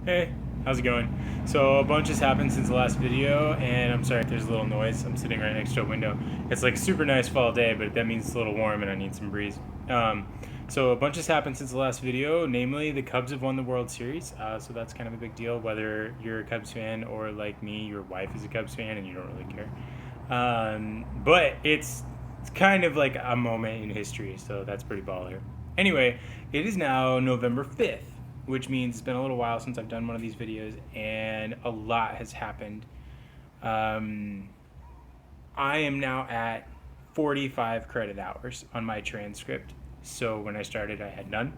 Hey, how's it going? So a bunch has happened since the last video, and I'm sorry if there's a little noise. I'm sitting right next to a window. It's like a super nice fall day, but that means it's a little warm and I need some breeze. Um, so a bunch has happened since the last video, namely the Cubs have won the World Series. So that's kind of a big deal, whether you're a Cubs fan or like me, your wife is a Cubs fan and you don't really care. But it's kind of like a moment in history, so that's pretty baller. Anyway, it is now November 5th, which means it's been a little while since I've done one of these videos, and a lot has happened. Um, I am now at 45 credit hours on my transcript. So when I started, I had none,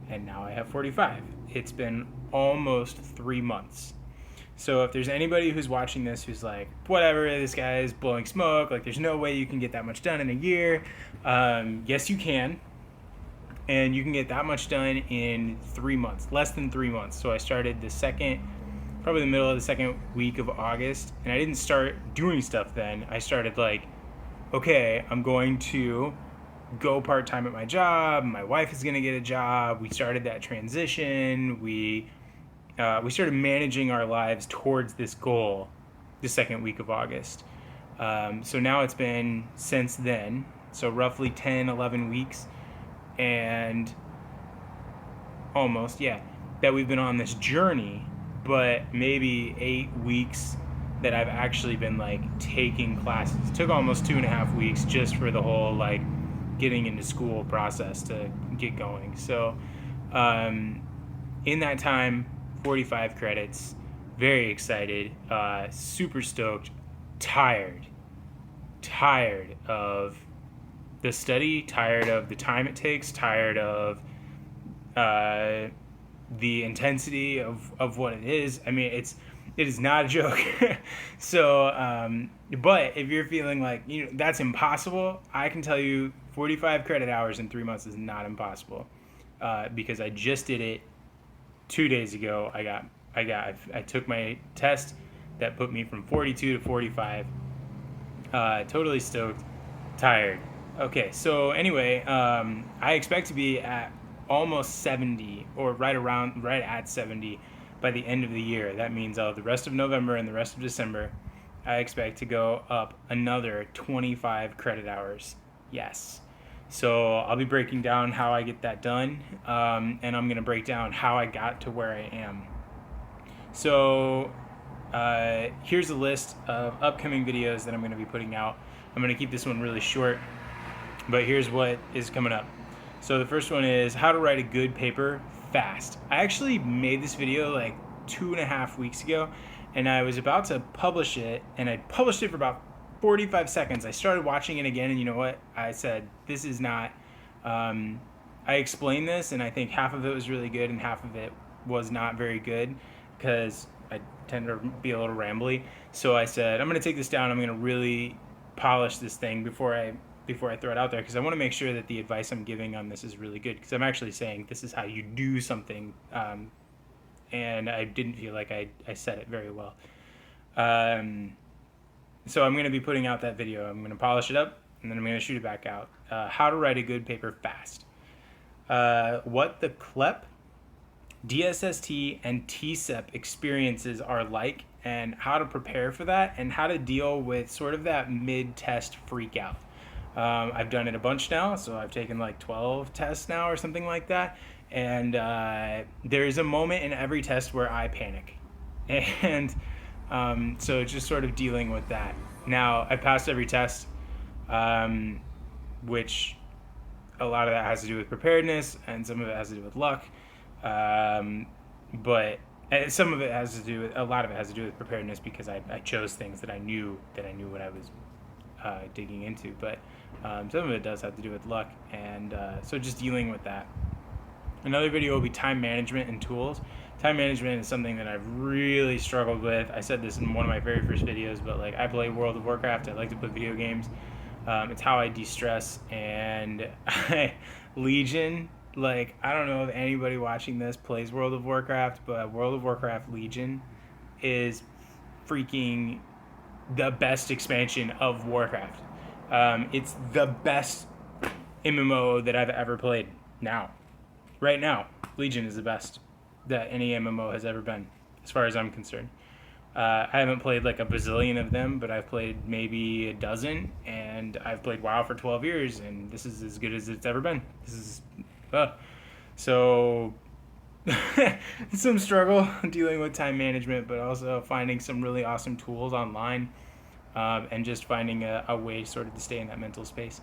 and now I have 45. It's been almost 3 months. So if there's anybody who's watching this who's like, whatever, this guy is blowing smoke, like there's no way you can get that much done in a year, yes, you can. And you can get that much done in 3 months, less than 3 months. So I started probably the middle of the second week of August, and I didn't start doing stuff then. I started like, okay, I'm going to go part-time at my job. My wife is going to get a job. We started that transition. We started managing our lives towards this goal the second week of August. So now it's been since then, so roughly 10, 11 weeks, and almost, yeah, that we've been on this journey, but maybe 8 weeks that I've actually been like taking classes. It took almost 2.5 weeks just for the whole like getting into school process to get going. So in that time, 45 credits, very excited, super stoked, tired of the study, tired of the time it takes, tired of the intensity of what it is. I mean, it is not a joke. So, but if you're feeling like that's impossible, I can tell you 45 credit hours in 3 months is not impossible, because I just did it 2 days ago. I took my test that put me from 42 to 45. Totally stoked, tired. Okay, so anyway, I expect to be at almost 70 or right at 70 by the end of the year. That means the rest of November and the rest of December, I expect to go up another 25 credit hours. Yes. So I'll be breaking down how I get that done, and I'm going to break down how I got to where I am. So here's a list of upcoming videos that I'm going to be putting out. I'm going to keep this one really short, but here's what is coming up. So the first one is how to write a good paper fast. I actually made this video like 2.5 weeks ago, and I was about to publish it, and I published it for about 45 seconds. I started watching it again, and you know what? I said, this is not, I explained this, and I think half of it was really good, and half of it was not very good, because I tend to be a little rambly. So I said, I'm going to take this down. I'm going to really polish this thing before I throw it out there, because I want to make sure that the advice I'm giving on this is really good, because I'm actually saying this is how you do something, and I didn't feel like I said it very well. So I'm going to be putting out that video. I'm going to polish it up, and then I'm going to shoot it back out. How to write a good paper fast. What the CLEP, DSST, and TSEP experiences are like, and how to prepare for that, and how to deal with sort of that mid-test freak out. I've done it a bunch now, so I've taken like 12 tests now or something like that, and there's a moment in every test where I panic, and so just sort of dealing with that. Now, I passed every test, which a lot of that has to do with preparedness, and some of it has to do with luck, but some of it has to do with, a lot of it has to do with preparedness, because I chose things that I knew what I was digging into, but some of it does have to do with luck, and so just dealing with that. Another video will be time management and tools. Time management is something that I've really struggled with. I said this in one of my very first videos, but like I play World of Warcraft. I like to play video games. It's how I de-stress, and Legion, like I don't know if anybody watching this plays World of Warcraft, but World of Warcraft Legion is freaking the best expansion of Warcraft. It's the best MMO that I've ever played. Right now, Legion is the best. that any MMO has ever been, as far as I'm concerned. I haven't played like a bazillion of them, but I've played maybe a dozen, and I've played WoW for 12 years, and this is as good as it's ever been. This is, so some struggle dealing with time management, but also finding some really awesome tools online, and just finding a way sort of to stay in that mental space.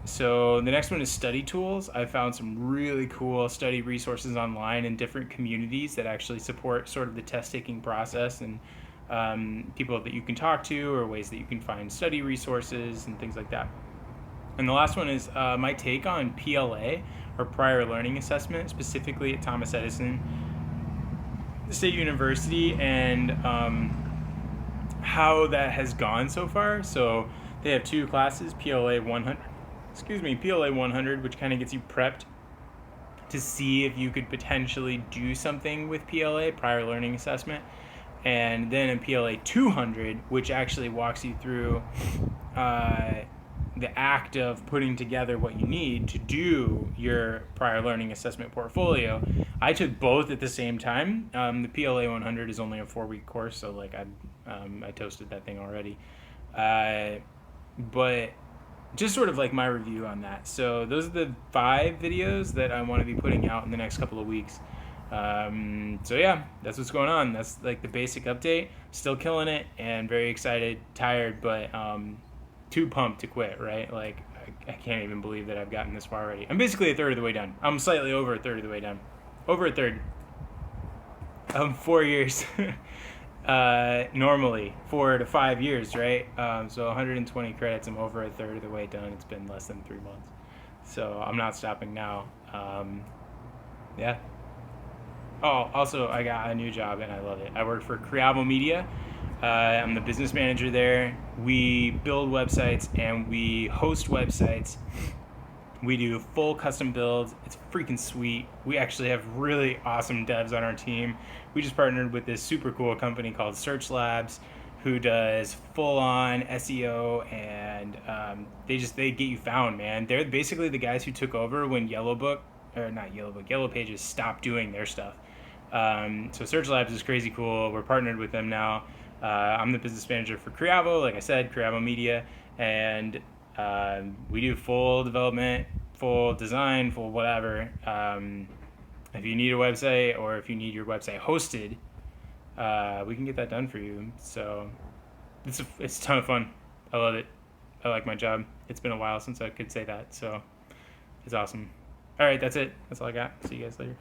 So the next one is study tools. I found some really cool study resources online in different communities that actually support sort of the test taking process, and people that you can talk to, or ways that you can find study resources and things like that. And the last one is my take on PLA, or prior learning assessment, specifically at Thomas Edison State University, and how that has gone so far. So they have two classes, PLA 100, which kind of gets you prepped to see if you could potentially do something with PLA, prior learning assessment, and then in PLA 200, which actually walks you through the act of putting together what you need to do your prior learning assessment portfolio. I took both at the same time. The PLA 100 is only a 4-week course, so like I toasted that thing already. But just sort of like my review on that. So those are the 5 videos that I want to be putting out in the next couple of weeks. So yeah, that's what's going on. That's like the basic update. Still killing it and very excited, tired, but too pumped to quit, right? Like I can't even believe that I've gotten this far already. I'm basically a third of the way done. I'm slightly over a third of the way done. Over a third. 4 years. Normally 4 to 5 years, right? So 120 credits. I'm over a third of the way done. It's been less than 3 months, so I'm not stopping now. Yeah. Oh, also I got a new job and I love it. I work for Creavo Media. I'm the business manager there. We build websites and we host websites. We do full custom builds. It's freaking sweet. We actually have really awesome devs on our team. We just partnered with this super cool company called Search Labs, who does full-on SEO, and they get you found, man. They're basically the guys who took over when Yellow Pages stopped doing their stuff. So Search Labs is crazy cool. We're partnered with them now. I'm the business manager for Creavo, like I said, Creavo Media, and we do full development, full design, full whatever. If you need a website, or if you need your website hosted, we can get that done for you. So it's a ton of fun. I love it. I like my job. It's been a while since I could say that, so it's awesome. All right, that's it. That's all I got. See you guys later.